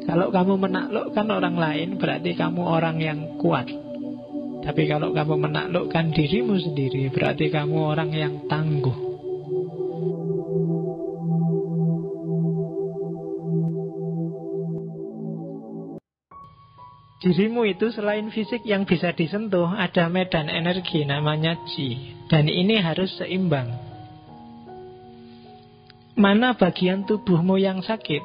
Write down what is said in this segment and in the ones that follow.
Kalau kamu menaklukkan orang lain, berarti kamu orang yang kuat. Tapi kalau kamu menaklukkan dirimu sendiri, berarti kamu orang yang tangguh. Dirimu itu selain fisik yang bisa disentuh, ada medan energi namanya Qi. Dan ini harus seimbang. Mana bagian tubuhmu yang sakit,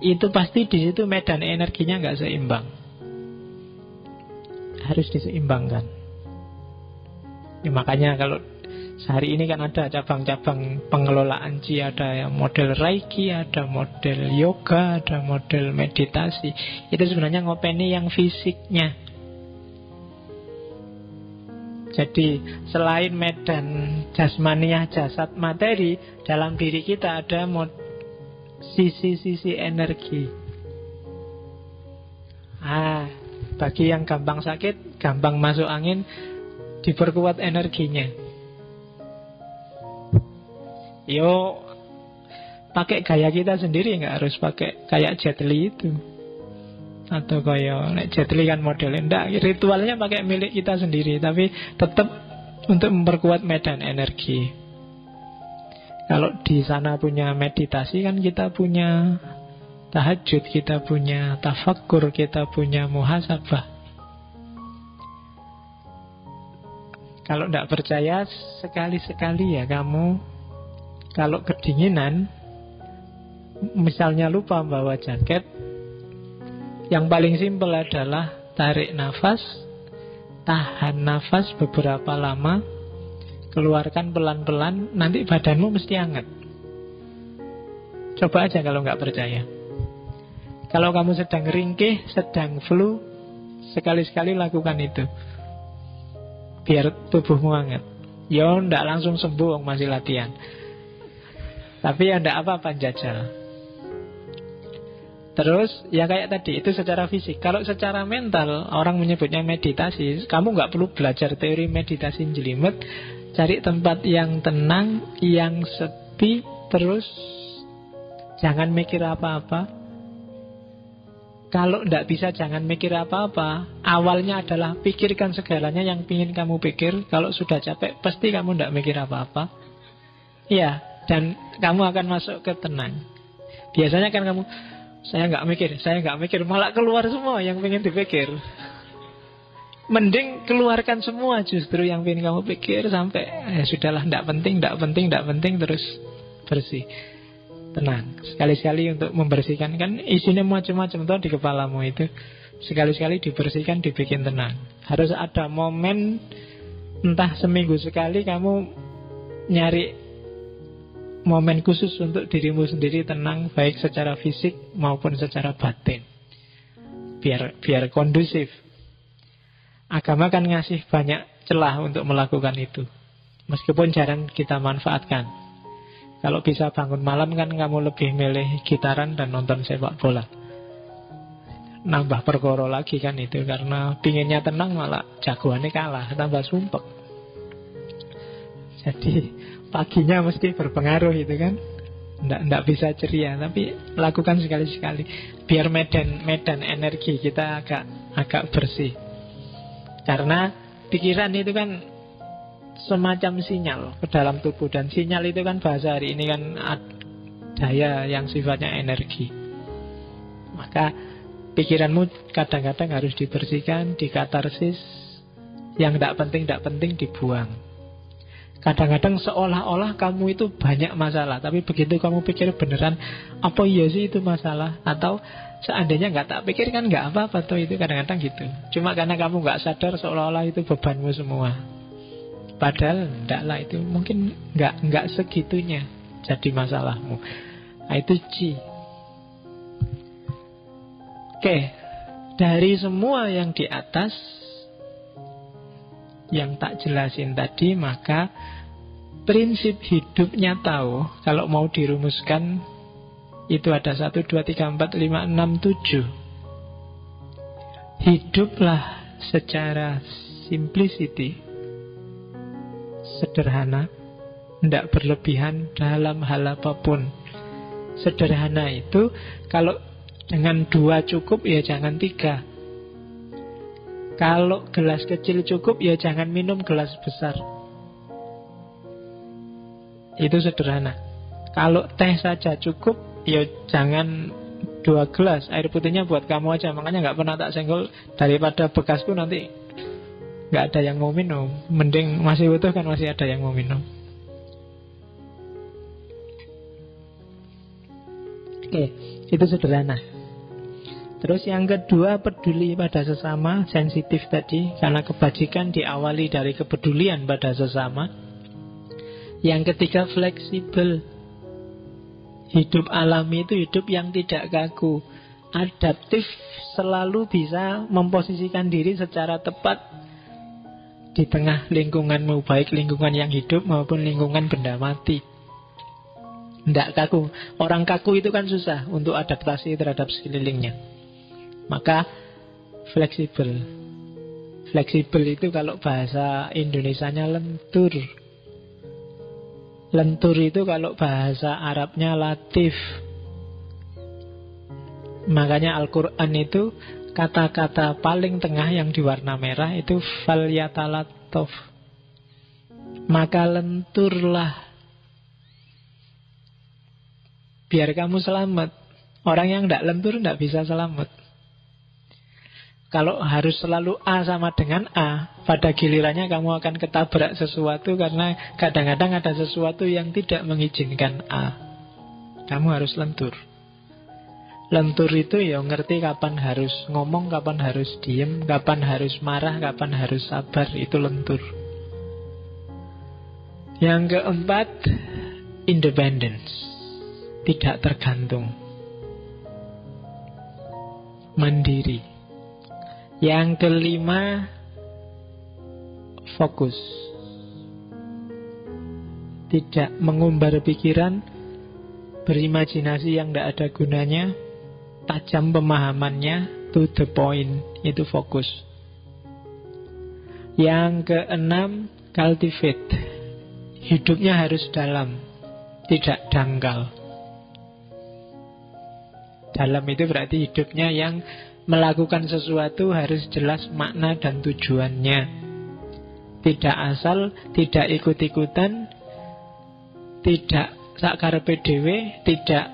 itu pasti di situ medan energinya nggak seimbang. Harus diseimbangkan. Ya, makanya kalau sehari ini kan ada cabang-cabang pengelolaan Qi, ada yang model Reiki, ada model yoga, ada model meditasi. Itu sebenarnya ngopeni yang fisiknya. Jadi selain medan jasmaniah, jasad, materi, dalam diri kita ada sisi-sisi energi. Bagi yang gampang sakit, gampang masuk angin, diperkuat energinya. Yo, pakai gaya kita sendiri, nggak harus pakai kayak Jet Li itu. Atau kayak Jet Li kan modelnya, enggak, ritualnya pakai milik kita sendiri, tapi tetap untuk memperkuat medan energi. Kalau di sana punya meditasi, kan kita punya tahajud, kita punya tafakkur, kita punya muhasabah. Kalau tidak percaya, sekali-sekali ya kamu, kalau kedinginan, misalnya lupa bawa jaket, yang paling simpel adalah tarik nafas, tahan nafas beberapa lama, keluarkan pelan-pelan, nanti badanmu mesti hangat. Coba aja kalau nggak percaya. Kalau kamu sedang ringkih, sedang flu, sekali-sekali lakukan itu, biar tubuhmu hangat. Ya, ndak langsung sembuh, masih latihan. Tapi ya ndak apa-apa, jajal. Terus, ya kayak tadi, itu secara fisik. Kalau secara mental, orang menyebutnya meditasi. Kamu nggak perlu belajar teori meditasi jelimet. Cari tempat yang tenang, yang sepi, terus jangan mikir apa-apa. Kalau tidak bisa jangan mikir apa-apa. Awalnya adalah pikirkan segalanya yang ingin kamu pikir. Kalau sudah capek, pasti kamu tidak mikir apa-apa. Iya, dan kamu akan masuk ke tenang. Biasanya kan kamu, saya nggak mikir, malah keluar semua yang ingin dipikir. Mending keluarkan semua justru yang ingin kamu pikir, sampai sudahlah, tidak penting, terus bersih. Tenang, sekali-sekali untuk membersihkan. Kan isinya macam-macam tuh di kepalamu itu. Sekali-sekali dibersihkan, dibikin tenang. Harus ada momen, entah seminggu sekali kamu nyari momen khusus untuk dirimu sendiri tenang, baik secara fisik maupun secara batin. Biar kondusif. Agama kan ngasih banyak celah untuk melakukan itu, meskipun jarang kita manfaatkan. Kalau bisa bangun malam kan kamu lebih milih gitaran dan nonton sepak bola. Nambah perkara lagi kan itu, karena pinginnya tenang malah jagoannya kalah, tambah sumpek. Jadi paginya mesti berpengaruh itu kan. Nggak bisa ceria, tapi lakukan sekali-sekali. Biar medan energi kita agak bersih. Karena pikiran itu kan semacam sinyal ke dalam tubuh. Dan sinyal itu kan bahasa hari ini kan daya yang sifatnya energi. Maka pikiranmu kadang-kadang harus dibersihkan, dikatarsis. Yang tidak penting dibuang. Kadang-kadang seolah-olah kamu itu banyak masalah, tapi begitu kamu pikir beneran, apa iya sih itu masalah? Atau seandainya nggak tak pikir kan nggak apa-apa tuh, itu kadang-kadang gitu. Cuma karena kamu nggak sadar, seolah-olah itu bebanmu semua. Padahal enggak lah, itu mungkin enggak segitunya jadi masalahmu. Nah, itu Qi. Oke, dari semua yang di atas yang tak jelasin tadi, maka prinsip hidupnya tahu, kalau mau dirumuskan, itu ada 1, 2, 3, 4, 5, 6, 7. Hiduplah secara simplicity, sederhana, tidak berlebihan dalam hal apapun. Sederhana itu, kalau Dengan 2 cukup, ya jangan 3. Kalau gelas kecil cukup, ya jangan minum gelas besar. Itu sederhana. Kalau teh saja cukup, ya jangan 2 gelas. Air putihnya buat kamu aja. Makanya gak pernah tak senggol. Daripada bekasku nanti gak ada yang mau minum. Mending masih utuh kan masih ada yang mau minum. Oke, itu sederhana. Terus yang kedua, peduli pada sesama, sensitif tadi. Karena kebajikan diawali dari kepedulian pada sesama. Yang ketiga, fleksibel. Hidup alami itu hidup yang tidak kaku. Adaptif, selalu bisa memposisikan diri secara tepat di tengah lingkunganmu, baik lingkungan yang hidup maupun lingkungan benda mati. Tidak kaku. Orang kaku itu kan susah untuk adaptasi terhadap sekelilingnya. Maka fleksibel. Fleksibel itu kalau bahasa Indonesianya lentur. Lentur itu kalau bahasa Arabnya latif. Makanya Al-Quran itu kata-kata paling tengah yang diwarna merah itu falyatalattof. Maka lenturlah, biar kamu selamat. Orang yang tidak lentur tidak bisa selamat. Kalau harus selalu A sama dengan A, pada gilirannya kamu akan ketabrak sesuatu. Karena kadang-kadang ada sesuatu yang tidak mengizinkan A. Kamu harus lentur. Lentur itu ya ngerti kapan harus ngomong, kapan harus diem, kapan harus marah, kapan harus sabar. Itu lentur. Yang keempat, independence. Tidak tergantung, mandiri. Yang kelima, fokus. Tidak mengumbar pikiran, berimajinasi yang tidak ada gunanya, tajam pemahamannya, to the point. Itu fokus. Yang keenam, cultivate. Hidupnya harus dalam, tidak dangkal. Dalam itu berarti hidupnya yang melakukan sesuatu harus jelas makna dan tujuannya. Tidak asal, tidak ikut-ikutan, tidak sakarepe dhewe, tidak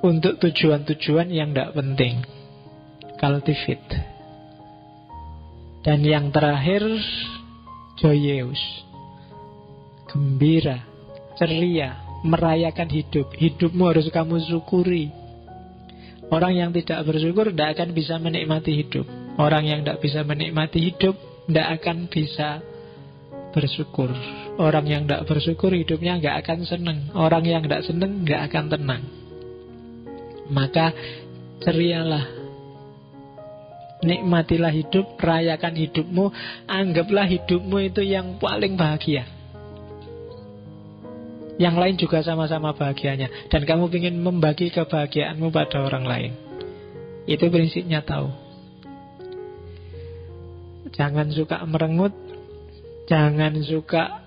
untuk tujuan-tujuan yang tidak penting. Cultivate. Dan yang terakhir, joyous. Gembira, ceria, merayakan hidup. Hidupmu harus kamu syukuri. Orang yang tidak bersyukur tidak akan bisa menikmati hidup. Orang yang tidak bisa menikmati hidup tidak akan bisa bersyukur. Orang yang tidak bersyukur hidupnya nggak akan senang. Orang yang tidak senang nggak akan tenang. Maka cerialah, nikmatilah hidup, rayakan hidupmu. Anggaplah hidupmu itu yang paling bahagia. Yang lain juga sama-sama bahagianya. Dan kamu ingin membagi kebahagiaanmu pada orang lain. Itu prinsipnya tahu. Jangan suka merengut. Jangan suka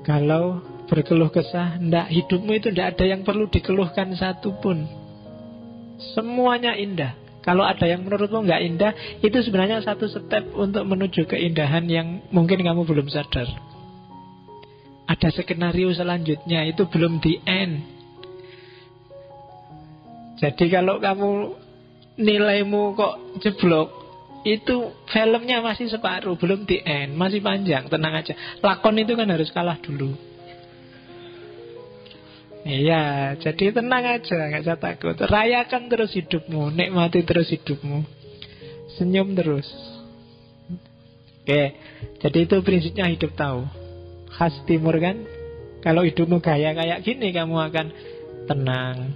kalau berkeluh kesah. Nggak, hidupmu itu tidak ada yang perlu dikeluhkan satupun. Semuanya indah. Kalau ada yang menurutmu nggak indah, itu sebenarnya satu step untuk menuju keindahan yang mungkin kamu belum sadar. Ada skenario selanjutnya, itu belum the end. Jadi kalau kamu nilaimu kok jeblok, itu filmnya masih separuh, belum the end, masih panjang, tenang aja. Lakon itu kan harus kalah dulu. Iya, jadi tenang aja, gak usah takut. Rayakan terus hidupmu, nikmati terus hidupmu, senyum terus. Oke, jadi itu prinsipnya hidup tahu. Khas timur kan. Kalau hidupmu gaya kayak gini, kamu akan tenang,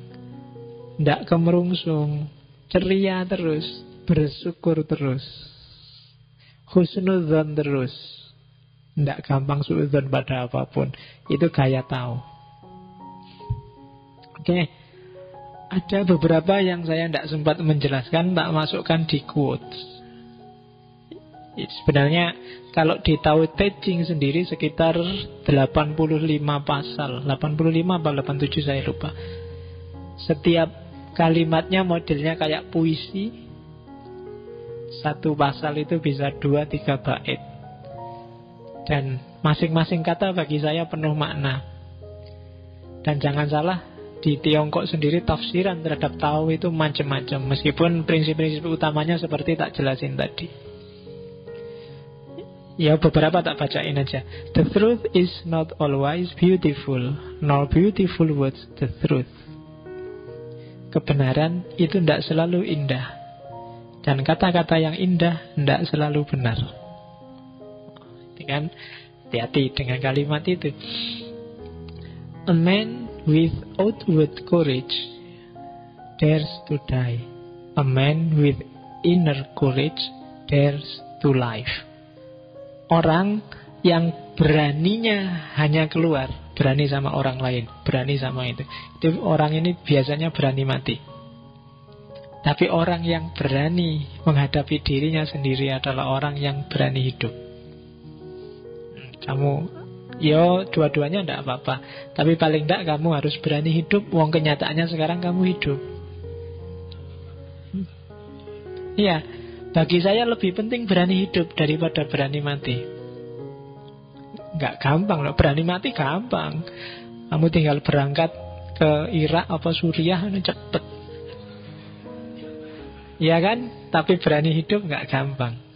tidak kemerungsung, ceria terus, bersyukur terus, husnudzon terus, tidak gampang suudzon pada apapun. Itu gaya tahu. Oke. Ada beberapa yang saya tidak sempat menjelaskan, tak masukkan di quotes. Sebenarnya kalau di Tao Te Ching sendiri sekitar 85 pasal, 85 atau 87 saya lupa. Setiap kalimatnya modelnya kayak puisi. Satu pasal itu bisa 2-3 bait. Dan masing-masing kata bagi saya penuh makna. Dan jangan salah, di Tiongkok sendiri tafsiran terhadap Tao itu macam-macam. Meskipun prinsip-prinsip utamanya seperti tak jelasin tadi. Ya beberapa tak bacain aja. The truth is not always beautiful, nor beautiful words the truth. Kebenaran itu tidak selalu indah. Dan kata-kata yang indah tidak selalu benar. Kan? Hati-hati dengan kalimat itu. A man with outward courage dares to die. A man with inner courage dares to live. Orang yang beraninya hanya keluar, berani sama orang lain, berani sama itu orang ini biasanya berani mati. Tapi orang yang berani menghadapi dirinya sendiri adalah orang yang berani hidup. Kamu, dua-duanya tidak apa-apa. Tapi paling tidak kamu harus berani hidup. Wong kenyataannya sekarang kamu hidup. Iya, bagi saya lebih penting berani hidup daripada berani mati. Nggak gampang loh, berani mati gampang. Kamu tinggal berangkat ke Irak apa Suriah, cepet. Iya kan? Tapi berani hidup nggak gampang.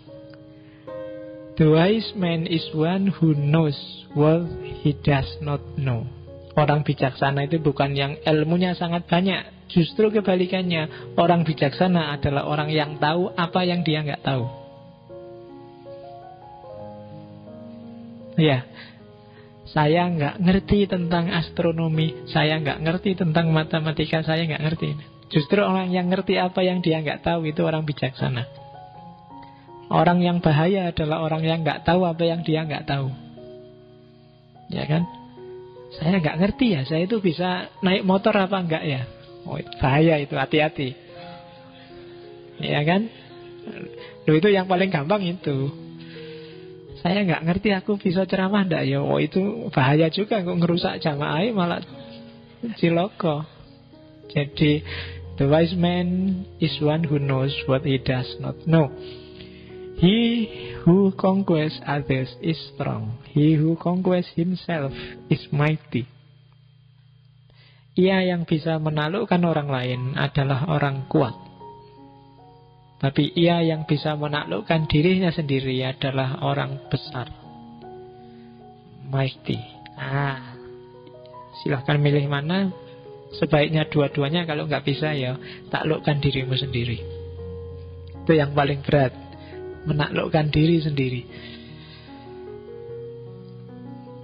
The wise man is one who knows what he does not know. Orang bijaksana itu bukan yang ilmunya sangat banyak. Justru kebalikannya. Orang bijaksana adalah orang yang tahu apa yang dia nggak tahu. Ya, saya nggak ngerti tentang astronomi, saya nggak ngerti tentang matematika, saya nggak ngerti. Justru orang yang ngerti apa yang dia nggak tahu itu orang bijaksana. Orang yang bahaya adalah orang yang nggak tahu apa yang dia nggak tahu. Ya kan? Saya nggak ngerti ya, saya itu bisa naik motor apa enggak ya? Oh, bahaya itu, hati-hati. Ya kan? Loh, itu yang paling gampang itu. Saya nggak ngerti aku bisa ceramah enggak ya? Oh, itu bahaya juga, kok ngerusak jamaah malah ciloko. Jadi the wise man is one who knows what he does not know. He who conquers others is strong. He who conquers himself is mighty. Ia yang bisa menaklukkan orang lain adalah orang kuat. Tapi ia yang bisa menaklukkan dirinya sendiri adalah orang besar. Mighty. Silahkan milih mana. Sebaiknya dua-duanya, kalau nggak bisa ya taklukkan dirimu sendiri. Itu yang paling berat. Menaklukkan diri sendiri.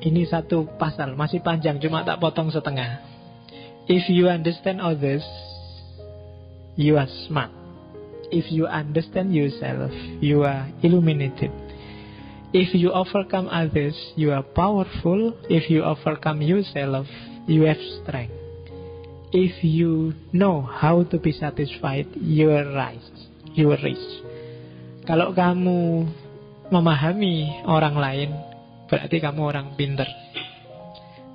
Ini satu pasal, masih panjang, cuma tak potong setengah. If you understand others, you are smart. If you understand yourself, you are illuminated. If you overcome others, you are powerful. If you overcome yourself, you have strength. If you know how to be satisfied, you are rich. Kalau kamu memahami orang lain, berarti kamu orang pintar.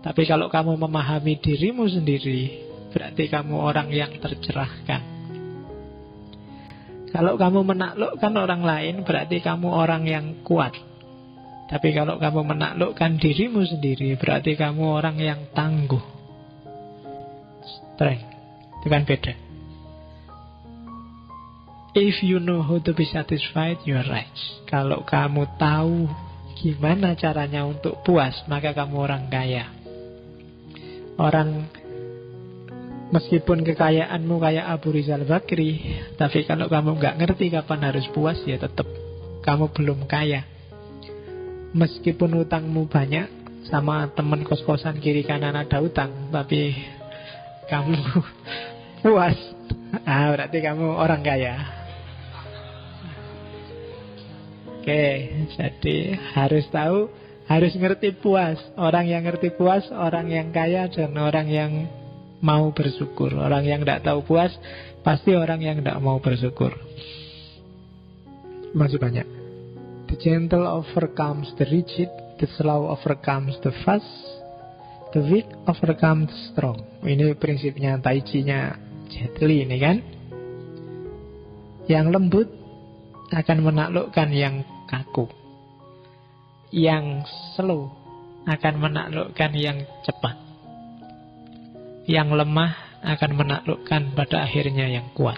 Tapi kalau kamu memahami dirimu sendiri, berarti kamu orang yang tercerahkan. Kalau kamu menaklukkan orang lain, berarti kamu orang yang kuat. Tapi kalau kamu menaklukkan dirimu sendiri, berarti kamu orang yang tangguh. Strength. Itu kan beda. If you know how to be satisfied, you are rich. Kalau kamu tahu gimana caranya untuk puas, maka kamu orang kaya. Orang meskipun kekayaanmu kayak Abu Rizal Bakri, tapi kalau kamu nggak ngerti kapan harus puas, ya tetap kamu belum kaya. Meskipun utangmu banyak, sama teman kos-kosan kiri kanan ada utang, tapi kamu puas, berarti kamu orang kaya. Oke, jadi harus tahu, harus ngerti puas. Orang yang ngerti puas, orang yang kaya, dan orang yang mau bersyukur. Orang yang tidak tahu puas, pasti orang yang tidak mau bersyukur. Masih banyak. The gentle overcomes the rigid, the slow overcomes the fast, The weak overcome the strong. Ini prinsipnya Tai Chi-nya Jet Li ini kan. Yang lembut akan menaklukkan yang kaku. Yang slow akan menaklukkan yang cepat. Yang lemah akan menaklukkan pada akhirnya yang kuat.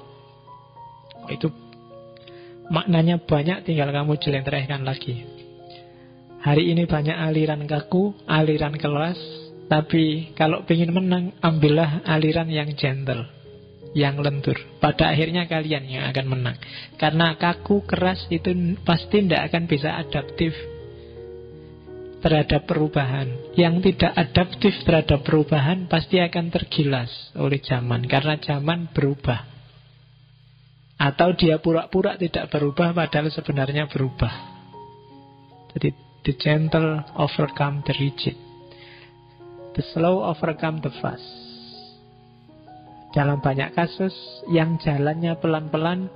Itu maknanya banyak, tinggal kamu jelentrehkan lagi. Hari ini banyak aliran kaku, aliran keras, tapi kalau ingin menang, ambillah aliran yang gentle, yang lentur. Pada akhirnya kalian yang akan menang. Karena kaku, keras itu pasti tidak akan bisa adaptif terhadap perubahan. Yang tidak adaptif terhadap perubahan pasti akan tergilas oleh zaman, karena zaman berubah. Atau dia pura-pura tidak berubah padahal sebenarnya berubah. Jadi the gentle overcome the rigid, the slow overcome the fast. Dalam banyak kasus yang jalannya pelan-pelan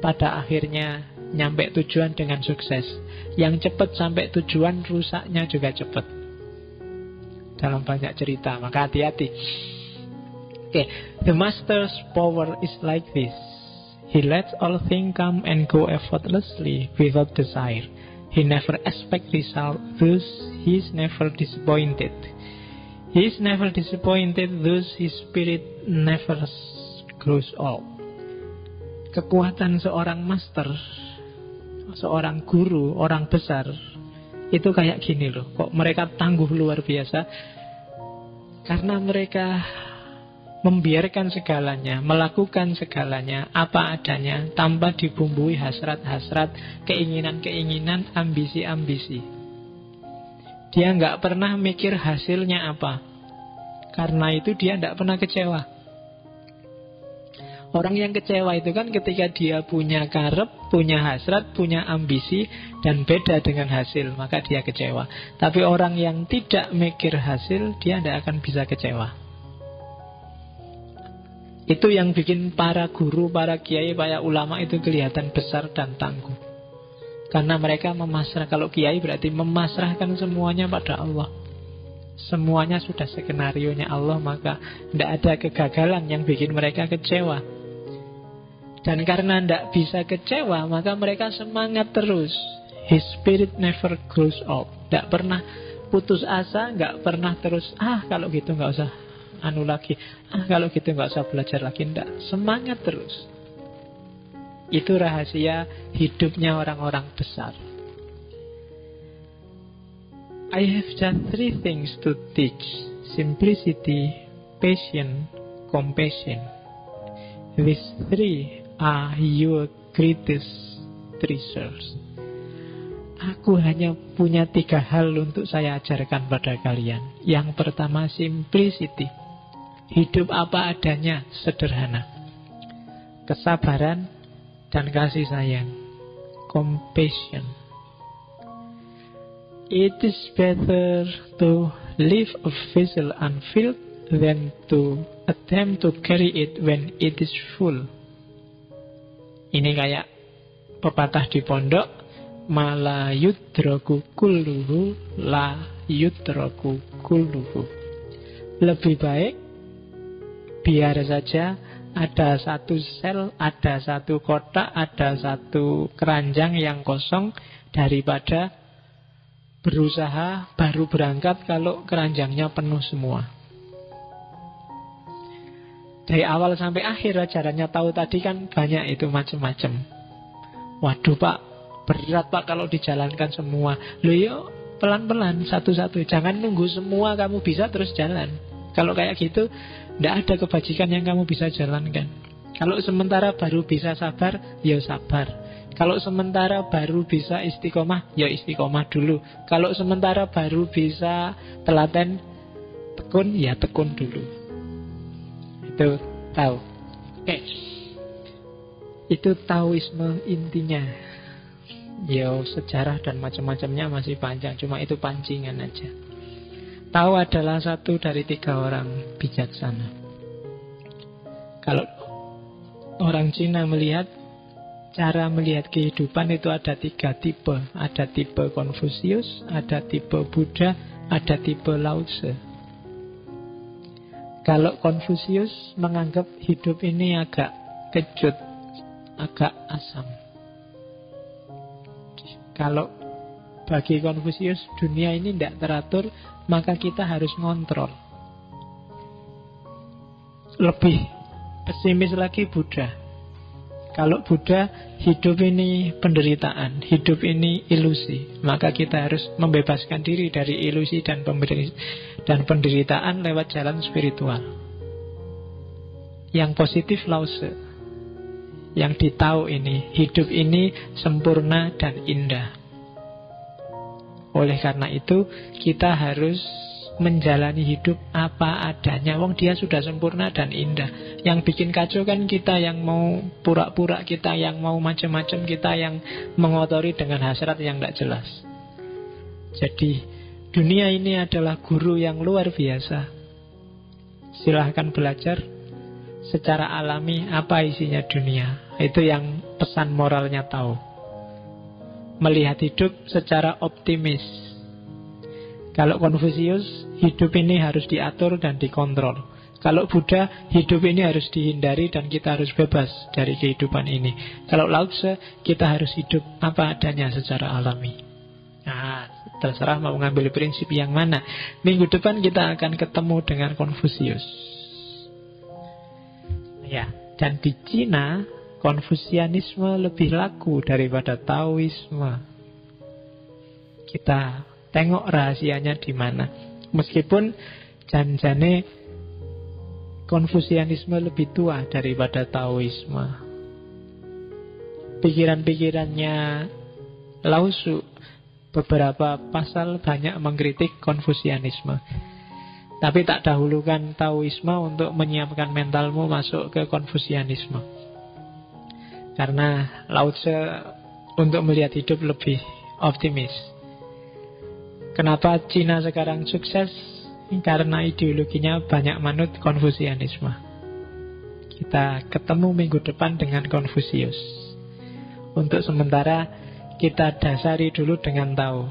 pada akhirnya nyampe tujuan dengan sukses. Yang cepat sampai tujuan rusaknya juga cepat. Dalam banyak cerita, maka hati-hati. The master's power is like this. He lets all things come and go effortlessly without desire. He never expects result, thus he is never disappointed. He is never disappointed, thus his spirit never grows old. Kekuatan seorang master, seorang guru, orang besar, itu kayak gini loh. Kok mereka tangguh luar biasa? Karena mereka membiarkan segalanya, melakukan segalanya apa adanya, tanpa dibumbui hasrat-hasrat, keinginan-keinginan, ambisi-ambisi. Dia nggak pernah mikir hasilnya apa. Karena itu dia nggak pernah kecewa. Orang yang kecewa itu kan ketika dia punya karep, punya hasrat, punya ambisi, dan beda dengan hasil, maka dia kecewa. Tapi orang yang tidak mikir hasil, dia tidak akan bisa kecewa. Itu yang bikin para guru, para kiai, para ulama itu kelihatan besar dan tangguh. Karena mereka memasrah. Kalau kiai berarti memasrahkan semuanya pada Allah. Semuanya sudah skenarionya Allah, maka tidak ada kegagalan yang bikin mereka kecewa. Dan karena tidak bisa kecewa, maka mereka semangat terus. His spirit never grows old. Tidak pernah putus asa, nggak pernah terus, kalau gitu nggak usah lagi, kalau gitu nggak usah belajar lagi. Tidak, semangat terus. Itu rahasia hidupnya orang-orang besar. I have just 3 things to teach: simplicity, patience, compassion. These 3 are your greatest treasures. Aku hanya punya 3 hal untuk saya ajarkan pada kalian. Yang pertama, simplicity. Hidup apa adanya, sederhana. Kesabaran dan kasih sayang. Compassion. It is better to leave a vessel unfilled than to attempt to carry it when it is full. Ini kayak pepatah di pondok, mala yudraku kulluhu la yudraku kulluhu. Lebih baik biar saja ada satu sel, ada satu kotak, ada satu keranjang yang kosong, daripada berusaha baru berangkat kalau keranjangnya penuh semua. Dari awal sampai akhir ajarannya tahu tadi kan banyak itu macam-macam. Waduh pak, berat pak kalau dijalankan semua. Loh yuk, pelan-pelan, satu-satu. Jangan nunggu semua kamu bisa terus jalan. Kalau kayak gitu, tidak ada kebajikan yang kamu bisa jalankan. Kalau sementara baru bisa sabar, ya sabar. Kalau sementara baru bisa istiqomah, ya istiqomah dulu. Kalau sementara baru bisa telaten, tekun, ya tekun dulu. Itu tahu. Oke. Itu taoisme intinya. Ya sejarah dan macam-macamnya masih panjang, cuma itu pancingan aja. Tao adalah satu dari 3 orang bijaksana. Kalau orang Cina melihat, cara melihat kehidupan itu ada 3 tipe. Ada tipe Konfusius, ada tipe Buddha, ada tipe Lao Tse. Kalau Konfusius menganggap hidup ini agak kecut, agak asam. Kalau bagi Konfusius dunia ini tidak teratur, maka kita harus ngontrol. Lebih pesimis lagi Buddha. Kalau Buddha, hidup ini penderitaan, hidup ini ilusi, maka kita harus membebaskan diri dari ilusi dan penderitaan lewat jalan spiritual. Yang positif Lao Tse, yang ditau ini, hidup ini sempurna dan indah. Oleh karena itu, kita harus menjalani hidup apa adanya. Wong dia sudah sempurna dan indah. Yang bikin kacau kan kita yang mau pura-pura, kita yang mau macam-macam, kita yang mengotori dengan hasrat yang tidak jelas. Jadi dunia ini adalah guru yang luar biasa. Silahkan belajar secara alami apa isinya dunia. Itu yang pesan moralnya tahu. Melihat hidup secara optimis. Kalau Konfusius, hidup ini harus diatur dan dikontrol. Kalau Buddha, hidup ini harus dihindari dan kita harus bebas dari kehidupan ini. Kalau Lao Tse, kita harus hidup apa adanya secara alami. Nah, terserah mau mengambil prinsip yang mana. Minggu depan kita akan ketemu dengan Konfusius. Ya, dan di Cina, Konfusianisme lebih laku daripada Taoisme. Kita tengok rahasianya di mana. Meskipun janjane Konfusianisme lebih tua daripada Taoisme. Pikiran-pikirannya Lao Tzu, beberapa pasal banyak mengkritik Konfusianisme. Tapi tak dahulukan Taoisme untuk menyiapkan mentalmu masuk ke Konfusianisme. Karena Lao Tzu untuk melihat hidup lebih optimis. Kenapa Cina sekarang sukses? Karena ideologinya banyak manut Konfusianisme. Kita ketemu minggu depan dengan Konfusius. Untuk sementara kita dasari dulu dengan tahu